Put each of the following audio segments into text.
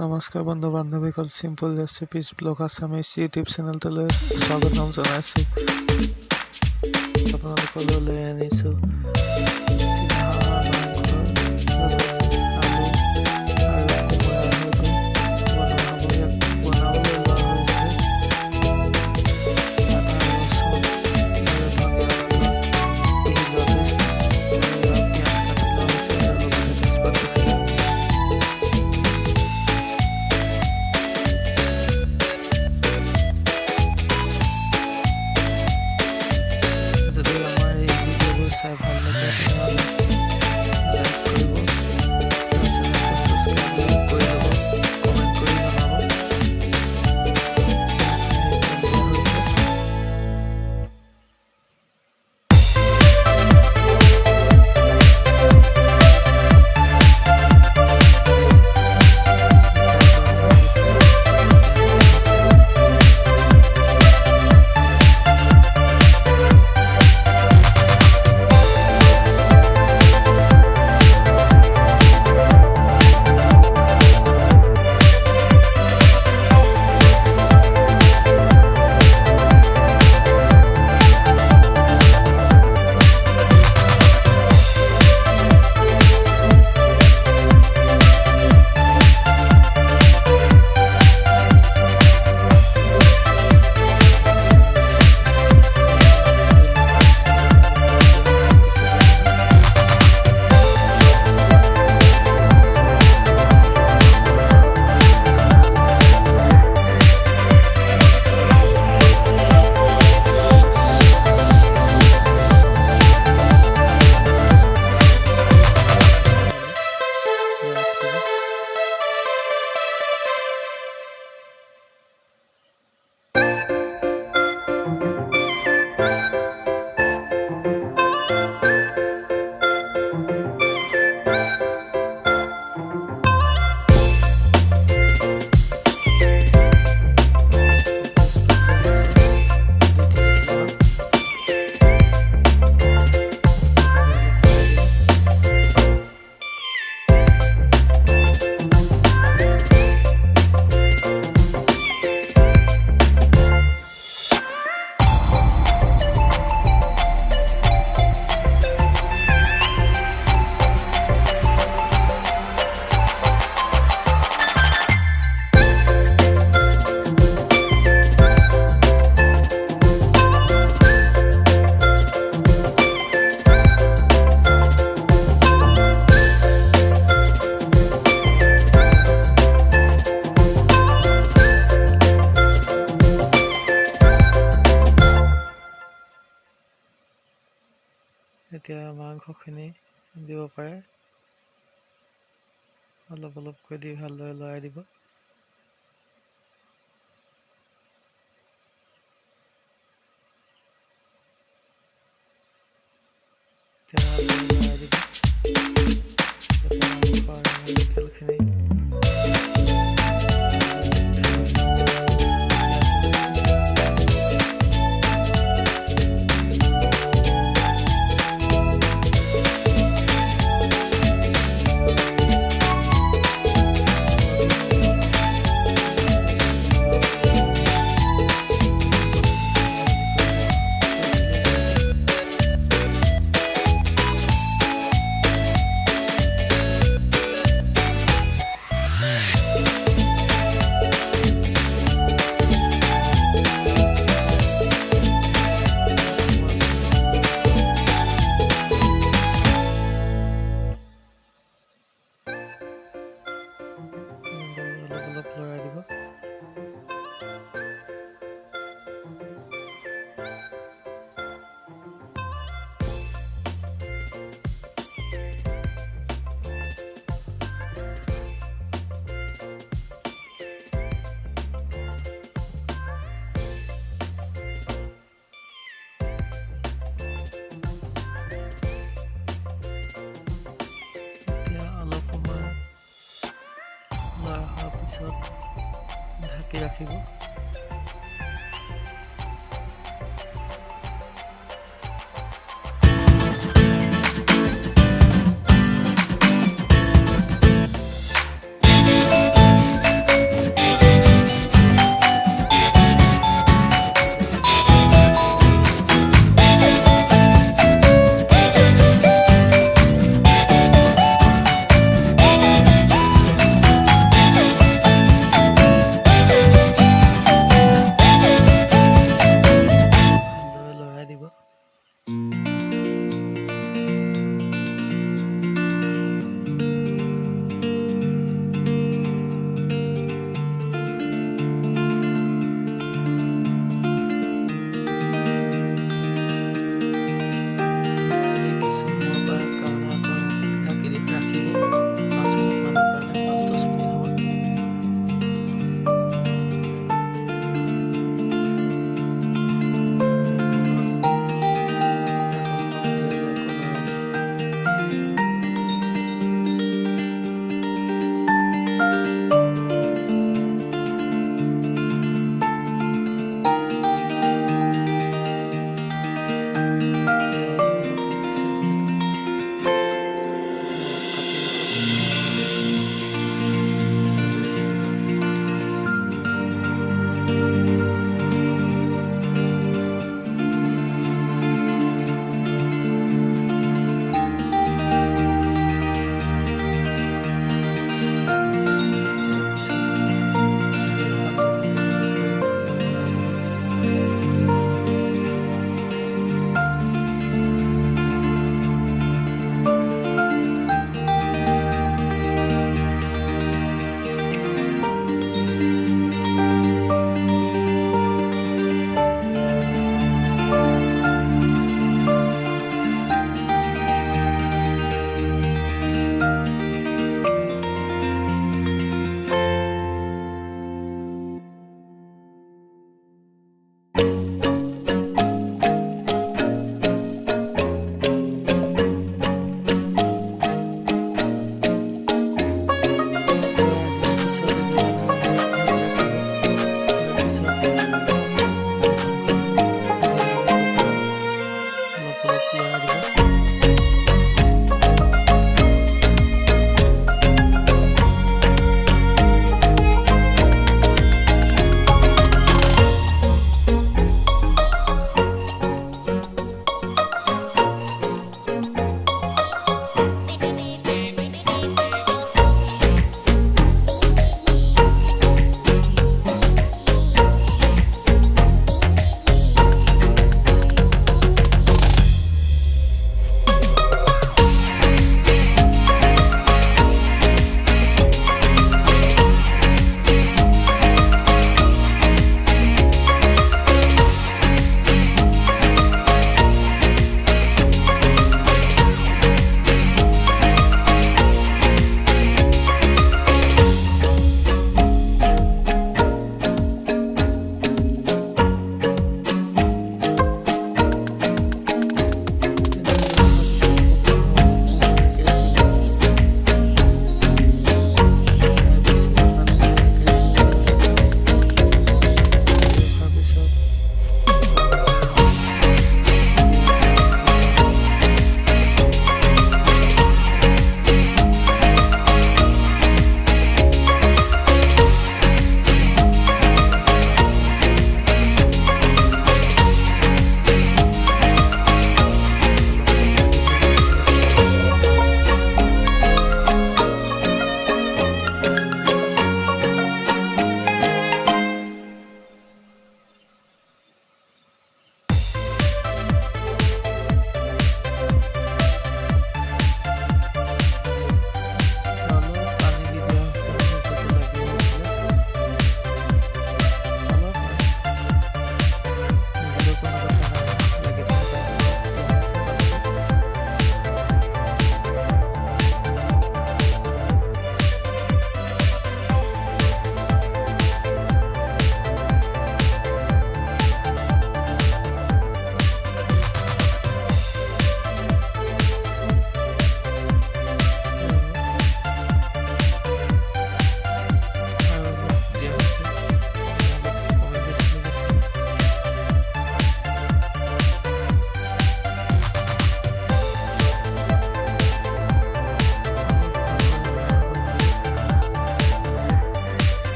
নমস্কাৰ বন্ধু বান্ধৱীসকল, simple ৰেচিপিজ blog Assamese YouTube চেনেলটোলৈ স্বাগতম জনাইছোঁ। আপোনালোকলৈ লৈ আনিছোঁ চিনাহাঁহৰ মাংসৰ লগত আলু আৰু কোমোৰাৰ সৈতে বনোৱা হ'ব। ইয়াক বনাবলৈ লোৱা হৈছে আদা, ৰচুন আৰু ধনিয়া পাতৰ পিহি লোৱা পেষ্ট, পিঁয়াজ কাটি লোৱা হৈছে আৰু লগতে তেজপাত দুখিলা। যদি আমাৰ এই ভিডিঅ'বোৰ চাই ভাল লাগে তেনেহ'লে লাইক কৰিব আৰু চেনেলটো ছাবস্ক্ৰাইব কৰি ল'ব, কমেণ্ট কৰি জনাব। দিয়া হৈছে এতিয়া মাংসখিনি দিব পাৰে, অলপ অলপকৈ দি ভালদৰে লৰাই দিব। এতিয়া ভালদৰে লৰাই দিব যাতে মাংস আৰু তেলখিনি অলপ লৰাই দিব। এতিয়া অলপ সময় লৰাই হোৱাৰ পিছত ঢাকি ৰাখিব।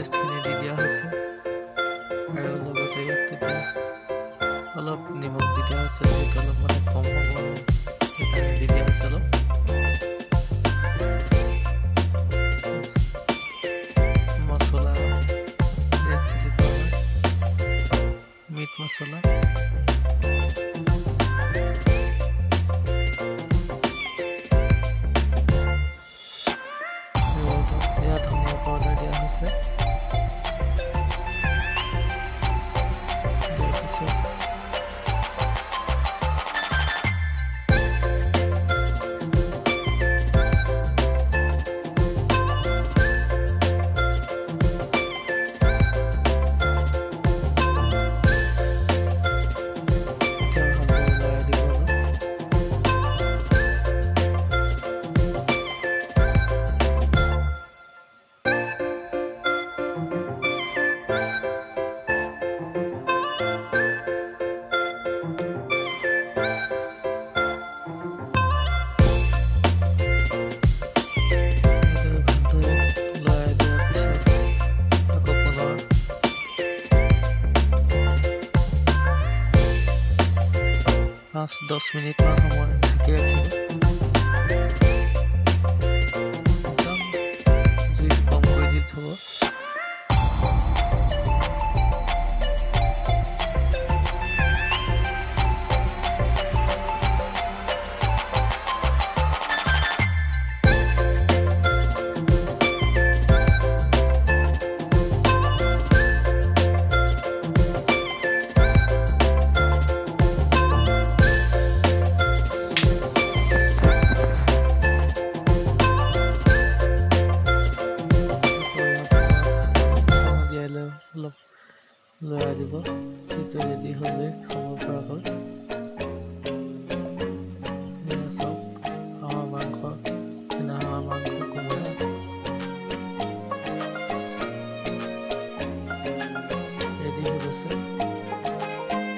পেষ্টখিনি দি দিয়া হৈছে আৰু লগতে ইয়াত তেতিয়া অলপ নিমখ দি দিয়া হৈছে, যিহেতু অলপ মানে কম হ'ব আৰু সেইকাৰণে দি দিয়া হৈছে অলপ। মছলা, ৰেড চিলি পাউডাৰ, মিট মছলা, এয়া ধনিয়া পাউডাৰ দিয়া হৈছে। দিয়াৰ পিছত পাঁচ 10 মিনিটমান সময় ঢাকি ৰাখিব। একদম জুইটো কম কৰি দি থ'ব। অলপ লৰাই দিব, তেতিয়া ৰেডি হ'লে খাব পৰাকৈ। এয়া চাওক, হাঁহৰ মাংস, চীনা হাঁহৰ মাংস কোমোৰা ৰেডি হৈ গৈছে।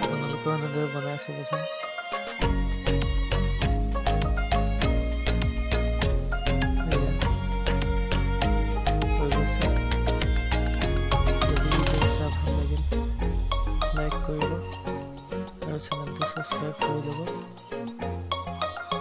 আপোনালোকেও এনেদৰে বনাই চাবচোন।